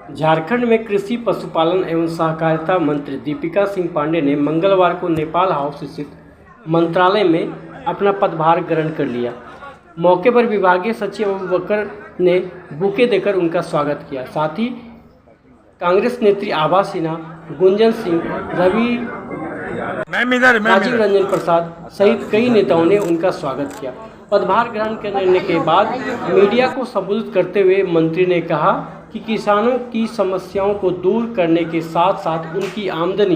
झारखंड में कृषि पशुपालन एवं सहकारिता मंत्री दीपिका सिंह पांडे ने मंगलवार को नेपाल हाउस स्थित मंत्रालय में अपना पदभार ग्रहण कर लिया। मौके पर विभागीय सचिव अबूबकर ने बुके देकर उनका स्वागत किया। साथ ही कांग्रेस नेत्री आभा सिन्हा, गुंजन सिंह, राजीव रंजन प्रसाद सहित कई नेताओं ने उनका स्वागत किया। पदभार ग्रहण करने के बाद मीडिया को संबोधित करते हुए मंत्री ने कहा कि किसानों की समस्याओं को दूर करने के साथ साथ उनकी आमदनी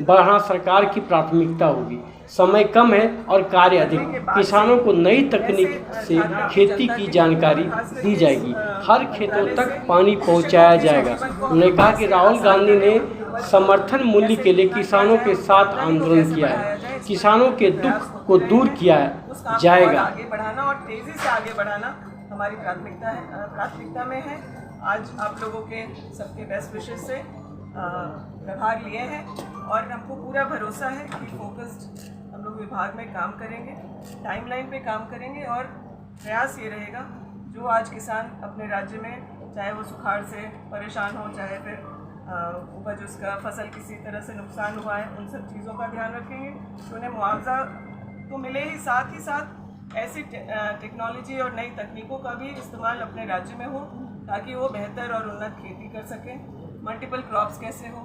बढ़ाना सरकार की प्राथमिकता होगी। समय कम है और कार्य अधिक। किसानों को नई तकनीक से खेती की जानकारी दी जाएगी, हर खेतों तक पानी पहुंचाया जाएगा। उन्होंने कहा कि राहुल गांधी ने समर्थन मूल्य के लिए किसानों के साथ आंदोलन किया है, किसानों के दुख को दूर किया जाएगा। आगे बढ़ाना और तेजी से आगे बढ़ाना हमारी प्राथमिकता में है। आज आप लोगों के सबके बेस्ट विशेस से प्रभार लिए हैं और हमको पूरा भरोसा है कि फोकस्ड हम लोग विभाग में काम करेंगे, टाइमलाइन पे काम करेंगे और प्रयास ये रहेगा जो आज किसान अपने राज्य में, चाहे वो सुखाड़ से परेशान हो, चाहे फिर उपज उसका फसल किसी तरह से नुकसान हुआ है, उन सब चीज़ों का ध्यान रखेंगे तो उन्हें मुआवजा तो मिले ही साथ ऐसी टेक्नोलॉजी और नई तकनीकों का भी इस्तेमाल अपने राज्य में हो ताकि वो बेहतर और उन्नत खेती कर सकें। मल्टीपल क्रॉप्स कैसे हो,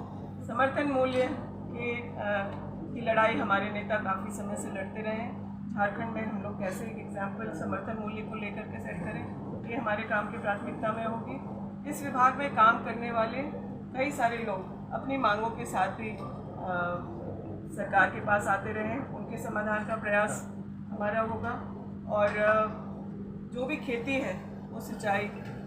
समर्थन मूल्य की लड़ाई हमारे नेता काफ़ी समय से लड़ते रहे हैं। झारखंड में हम लोग कैसे एक एग्जाम्पल समर्थन मूल्य को लेकर के सेट करें, ये हमारे काम की प्राथमिकता में होगी। इस विभाग में काम करने वाले कई सारे लोग अपनी मांगों के साथ भी सरकार के पास आते रहे, उनके समाधान का प्रयास हमारा होगा। और जो भी खेती है वो सिंचाई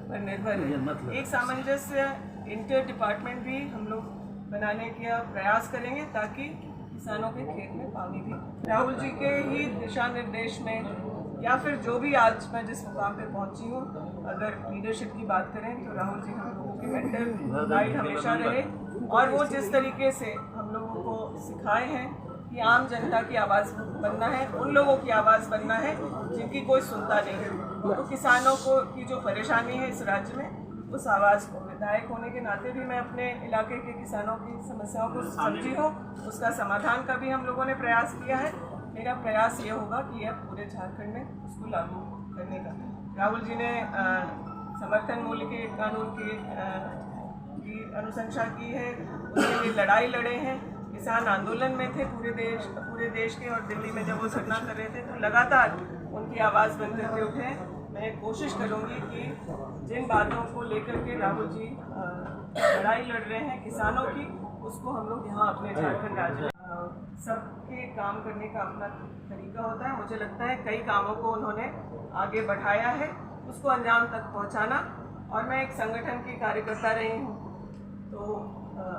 पर निर्भर है। एक सामंजस्य इंटर डिपार्टमेंट भी हम लोग बनाने का प्रयास करेंगे ताकि किसानों के खेत में पानी भी, राहुल जी के ही दिशा निर्देश में या फिर जो भी आज मैं जिस मुकाम पे पहुंची हूँ, अगर लीडरशिप की बात करें तो राहुल जी हम लोगों के मेंटर गाइड हमेशा रहे और वो जिस तरीके से हम लोगों को सिखाए हैं कि आम जनता की आवाज़ बनना है, उन लोगों की आवाज़ बनना है जिनकी कोई सुनता नहीं है। तो किसानों को की जो परेशानी है इस राज्य में, उस आवाज़ को, विधायक होने के नाते भी मैं अपने इलाके के किसानों की समस्याओं को समझी हूँ, उसका समाधान का भी हम लोगों ने प्रयास किया है। मेरा प्रयास ये होगा कि यह पूरे झारखंड में उसको लागू करने का। राहुल जी ने समर्थन मूल्य के कानून की अनुशंसा की है, उसके लिए लड़ाई लड़े हैं, किसान आंदोलन में थे पूरे देश के, और दिल्ली में जब वो धरना कर रहे थे तो लगातार उनकी आवाज़ बनते हुए उठे। मैं कोशिश करूंगी कि जिन बातों को लेकर के राहुल जी लड़ाई लड़ रहे हैं किसानों की, उसको हम लोग यहाँ अपने झारखंड राज्य में सबके काम करने का अपना तरीका होता है। मुझे लगता है कई कामों को उन्होंने आगे बढ़ाया है, उसको अंजाम तक पहुँचाना। और मैं एक संगठन की कार्यकर्ता रही हूँ तो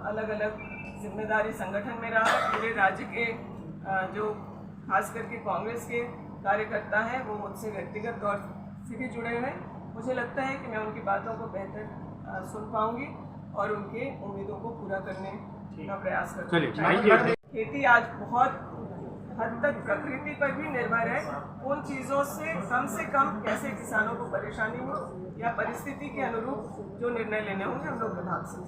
अलग अलग जिम्मेदारी संगठन में रहा। पूरे राज्य के जो खास करके कांग्रेस के कार्यकर्ता हैं वो मुझसे व्यक्तिगत तौर से भी जुड़े हुए हैं। मुझे लगता है कि मैं उनकी बातों को बेहतर सुन पाऊंगी और उनके उम्मीदों को पूरा करने का प्रयास करूँगी। खेती आज बहुत हद तक प्रकृति पर भी निर्भर है। उन चीज़ों से कम कैसे किसानों को परेशानी हो या परिस्थिति के अनुरूप जो निर्णय लेने होंगे हम लोग विभाग से